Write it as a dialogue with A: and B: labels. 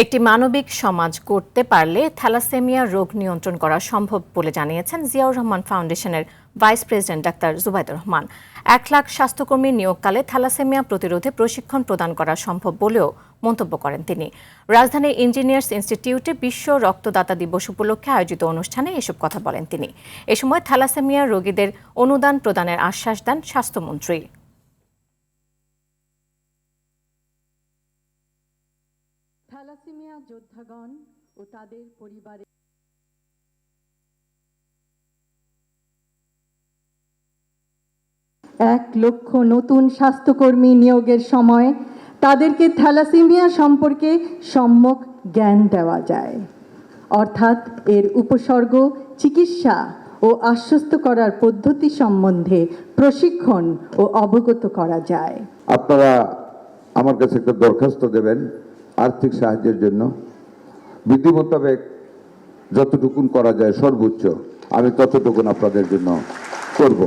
A: একটি মানবিক সমাজ গড়তে পারলে থ্যালাসেমিয়া রোগ নিয়ন্ত্রণ করা সম্ভব বলে জানিয়েছেন জিয়াউর রহমান ফাউন্ডেশনের vice president doctor Zubaidur Rahman. 1 lakh স্বাস্থ্যকর্মী নিয়োগকালে থ্যালাসেমিয়া প্রতিরোধে প্রশিক্ষণ প্রদান করা সম্ভব বলেও মন্তব্য করেন তিনি। রাজধানীর ইঞ্জিনিয়ার্স ইনস্টিটিউটে বিশ্ব রক্তদাতা দিবস উপলক্ষে আয়োজিত অনুষ্ঠানে এসব কথা বলেন তিনি। এ সময় থ্যালাসেমিয়া রোগীদের অনুদান প্রদানের আশ্বাস দেন স্বাস্থ্যমন্ত্রী।
B: থ্যালাসেমিয়া যোদ্ধাগণ ও তাদের পরিবারে 1 লক্ষ নতুন স্বাস্থ্যকর্মী নিয়োগের সময় তাদেরকে থ্যালাসেমিয়া সম্পর্কে সম্যক জ্ঞান দেওয়া যায়, অর্থাৎ এর উপসর্গ, চিকিৎসা ও আশ্বস্ত করার পদ্ধতি সম্বন্ধে প্রশিক্ষণ ও অবগত করা যায়।
C: আপনারা আমার কাছে একটা দরখাস্ত দেবেন আর্থিক সাহায্যের জন্য। বিধি মোতাবেক যতটুকুন করা যায় সর্বোচ্চ আমি ততটুকুন আপনাদের জন্য করব।